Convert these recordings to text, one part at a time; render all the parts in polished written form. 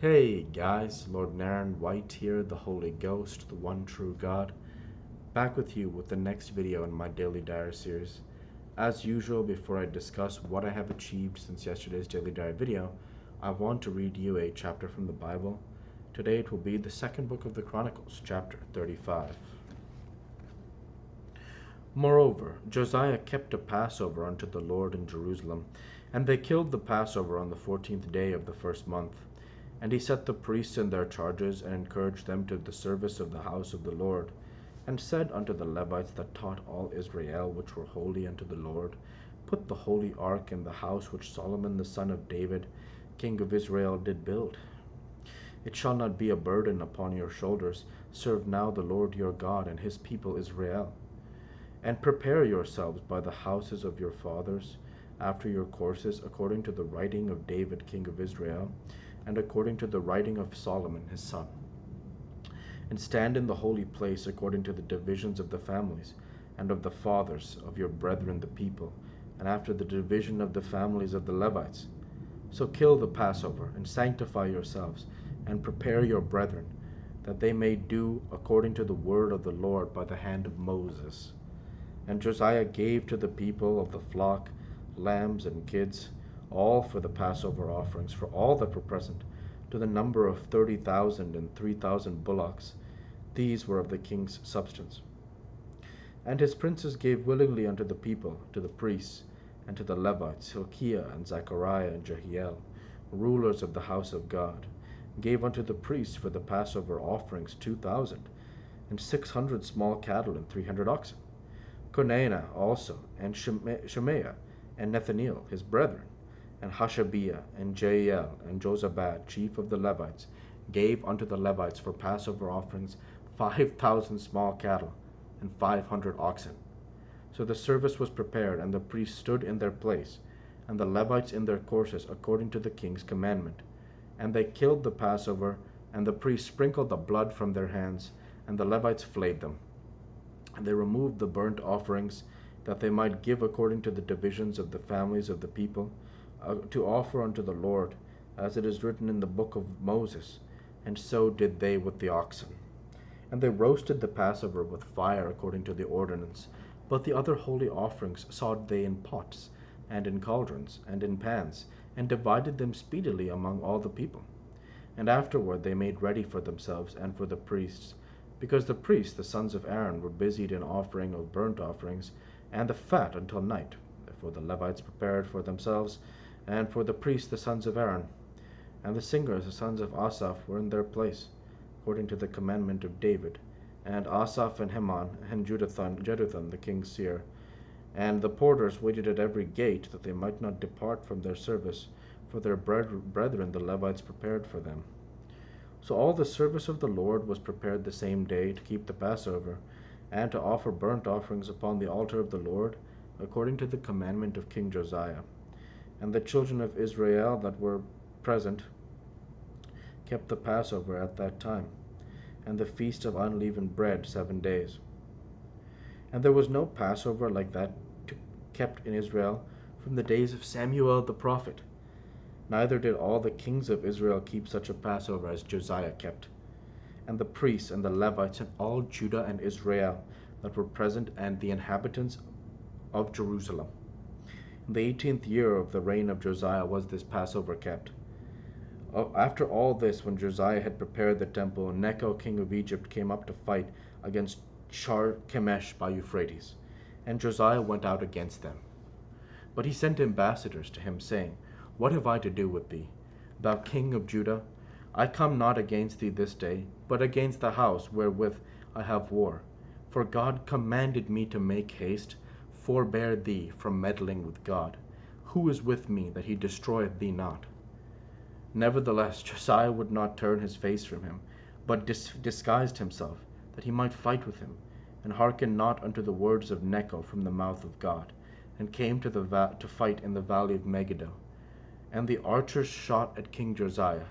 Hey guys, Lord Naren White here, the Holy Ghost, the one true God, back with you with the next video in my Daily Diary series. As usual, before I discuss what I have achieved since yesterday's Daily Diary video, I want to read you a chapter from the Bible. Today it will be the second book of the Chronicles, chapter 35. Moreover, Josiah kept a Passover unto the Lord in Jerusalem, and they killed the Passover on the 14th day of the first month. And he set the priests in their charges, and encouraged them to the service of the house of the Lord, and said unto the Levites that taught all Israel, which were holy unto the Lord, Put the holy ark in the house which Solomon the son of David, king of Israel, did build. It shall not be a burden upon your shoulders. Serve now the Lord your God and his people Israel. And prepare yourselves by the houses of your fathers, after your courses, according to the writing of David king of Israel, and according to the writing of Solomon his son. And stand in the holy place according to the divisions of the families, and of the fathers of your brethren the people, and after the division of the families of the Levites. So kill the Passover, and sanctify yourselves, and prepare your brethren, that they may do according to the word of the Lord by the hand of Moses. And Josiah gave to the people of the flock lambs and kids, all for the Passover offerings, for all that were present, to the number of 30,000 and 3,000 bullocks. These were of the king's substance. And his princes gave willingly unto the people, to the priests, and to the Levites, Hilkiah and Zechariah and Jehiel, rulers of the house of God, gave unto the priests for the Passover offerings 2,000, and 600 small cattle and 300 oxen. Conaiah also, and Shemaiah, and Nethaneel his brethren, and Hashabiah, and Jael, and Jozabad, chief of the Levites, gave unto the Levites for Passover offerings 5,000 small cattle, and 500 oxen. So the service was prepared, and the priests stood in their place, and the Levites in their courses, according to the king's commandment. And they killed the Passover, and the priests sprinkled the blood from their hands, and the Levites flayed them. And they removed the burnt offerings, that they might give according to the divisions of the families of the people, to offer unto the Lord, as it is written in the book of Moses. And so did they with the oxen. And they roasted the Passover with fire according to the ordinance. But the other holy offerings sawed they in pots, and in cauldrons, and in pans, and divided them speedily among all the people. And afterward they made ready for themselves and for the priests, because the priests, the sons of Aaron, were busied in offering of burnt offerings and the fat until night. Therefore the Levites prepared for themselves, and for the priests, the sons of Aaron. And the singers, the sons of Asaph, were in their place, according to the commandment of David, and Asaph and Heman, and Jeduthun the king's seer. And the porters waited at every gate, that they might not depart from their service, for their brethren the Levites prepared for them. So all the service of the Lord was prepared the same day, to keep the Passover, and to offer burnt offerings upon the altar of the Lord, according to the commandment of King Josiah. And the children of Israel that were present kept the Passover at that time, and the feast of unleavened bread 7 days. And there was no Passover like that kept in Israel from the days of Samuel the prophet. Neither did all the kings of Israel keep such a Passover as Josiah kept. And the priests and the Levites and all Judah and Israel that were present, and the inhabitants of Jerusalem. In the 18th year of the reign of Josiah was this Passover kept. After all this, when Josiah had prepared the temple, Necho king of Egypt came up to fight against Carchemish by Euphrates, and Josiah went out against them. But he sent ambassadors to him, saying, What have I to do with thee, thou king of Judah? I come not against thee this day, but against the house wherewith I have war. For God commanded me to make haste. Forbear thee from meddling with God. Who is with me that he destroyeth thee not? Nevertheless Josiah would not turn his face from him, but disguised himself, that he might fight with him, and hearkened not unto the words of Necho from the mouth of God, and came to fight in the valley of Megiddo. And the archers shot at King Josiah.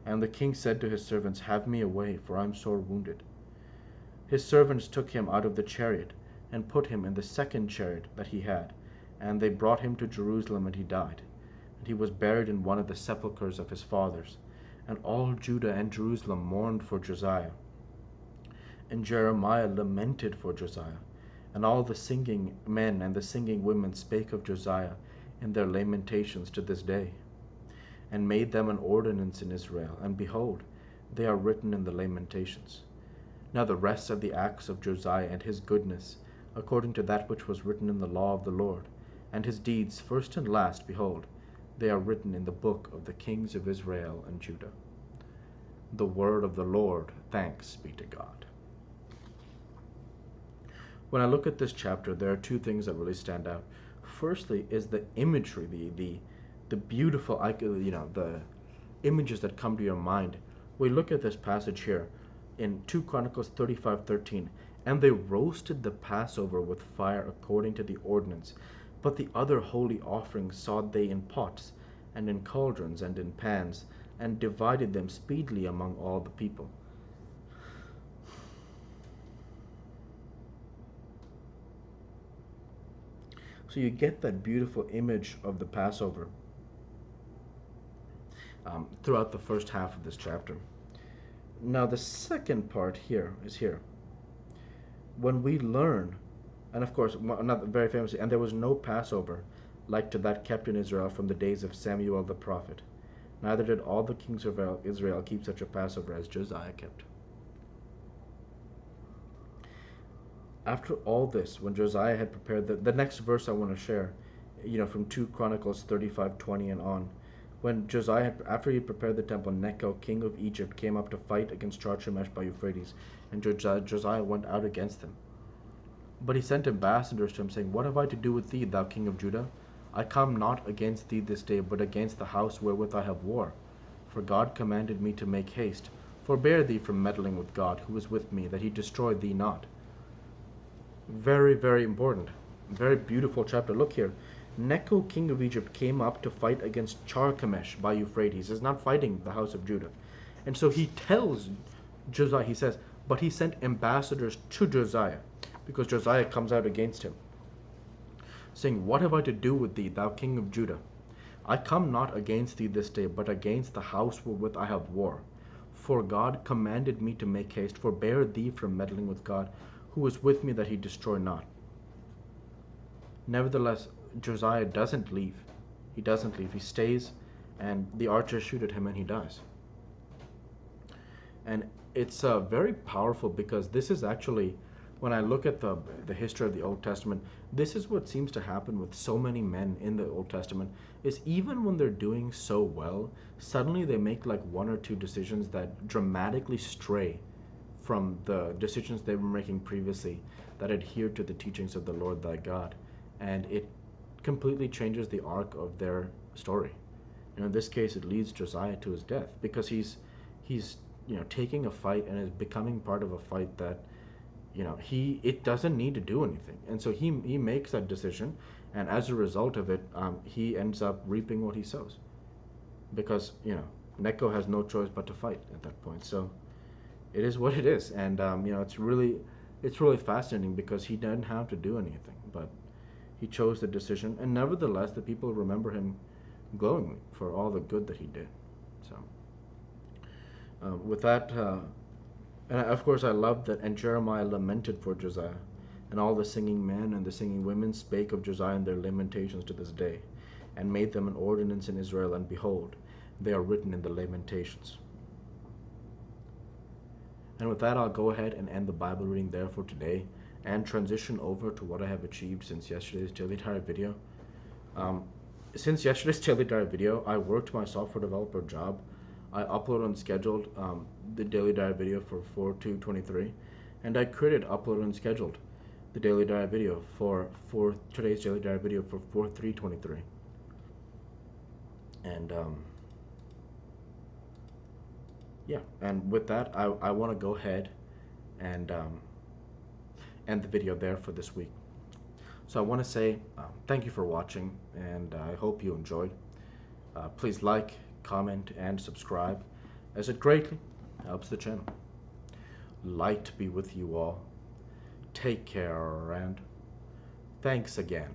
And the king said to his servants, Have me away, for I am sore wounded. His servants took him out of the chariot, and put him in the second chariot that he had, and they brought him to Jerusalem, and he died. And he was buried in one of the sepulchres of his fathers. And all Judah and Jerusalem mourned for Josiah. And Jeremiah lamented for Josiah. And all the singing men and the singing women spake of Josiah in their lamentations to this day, and made them an ordinance in Israel. And behold, they are written in the lamentations. Now the rest of the acts of Josiah and his goodness, according to that which was written in the law of the Lord, and his deeds, first and last, behold, they are written in the book of the kings of Israel and Judah. The word of the Lord. Thanks be to God. When I look at this chapter, there are two things that really stand out. Firstly is the imagery, the beautiful, the images that come to your mind. We look at this passage here in 2 Chronicles 35:13, and they roasted the Passover with fire according to the ordinance, but the other holy offerings sawed they in pots, and in cauldrons, and in pans, and divided them speedily among all the people. So you get that beautiful image of the Passover throughout the first half of this chapter. Now the second part here is here. When we learn, and of course, not very famously, and there was no Passover like to that kept in Israel from the days of Samuel the prophet. Neither did all the kings of Israel keep such a Passover as Josiah kept. After all this, when Josiah had prepared the next verse I want to share, from 2 Chronicles 35:20 and on, when Josiah had, after he had prepared the temple, Necho, king of Egypt, came up to fight against Charchemish by Euphrates, and Josiah went out against him. But he sent ambassadors to him, saying, What have I to do with thee, thou king of Judah? I come not against thee this day, but against the house wherewith I have war. For God commanded me to make haste. Forbear thee from meddling with God, who is with me, that he destroy thee not. Very, very important. Very beautiful chapter. Look here. Necho, king of Egypt, came up to fight against Charchemish by Euphrates. He's not fighting the house of Judah. And so he tells Josiah, he says, but he sent ambassadors to Josiah, because Josiah comes out against him, saying, What have I to do with thee, thou king of Judah? I come not against thee this day, but against the house wherewith I have war. For God commanded me to make haste. Forbear thee from meddling with God, who is with me, that he destroy not. Nevertheless, Josiah doesn't leave. He doesn't leave. He stays, and the archers shoot at him, and he dies. And it's very powerful, because this is actually, when I look at the history of the Old Testament, this is what seems to happen with so many men in the Old Testament, is even when they're doing so well, suddenly they make like one or two decisions that dramatically stray from the decisions they were making previously that adhered to the teachings of the Lord thy God. And it completely changes the arc of their story. In this case, it leads Josiah to his death, because he's taking a fight and is becoming part of a fight that it doesn't need to do anything. And so he makes that decision, and as a result of it, he ends up reaping what he sows, because Necho has no choice but to fight at that point. So it is what it is. And it's really fascinating, because he didn't have to do anything, but he chose the decision, and nevertheless the people remember him glowingly for all the good that he did. So with that, and of course I love that, and Jeremiah lamented for Josiah, and all the singing men and the singing women spake of Josiah in their lamentations to this day, and made them an ordinance in Israel, and behold, they are written in the lamentations. And with that, I'll go ahead and end the Bible reading there for today, and transition over to what I have achieved since yesterday's Daily Diary video. Since yesterday's Daily Diary video, I worked my software developer job. I uploaded and scheduled the Daily Diary video for 4/2/23, and I created, uploaded, and scheduled the Daily Diary video for today's Daily Diary video for 4/3/23. And yeah, and with that, I want to go ahead and end the video there for this week. So I want to say thank you for watching, and I hope you enjoyed. Please like, comment, and subscribe, as it greatly helps the channel. Light be with you all. Take care, and thanks again.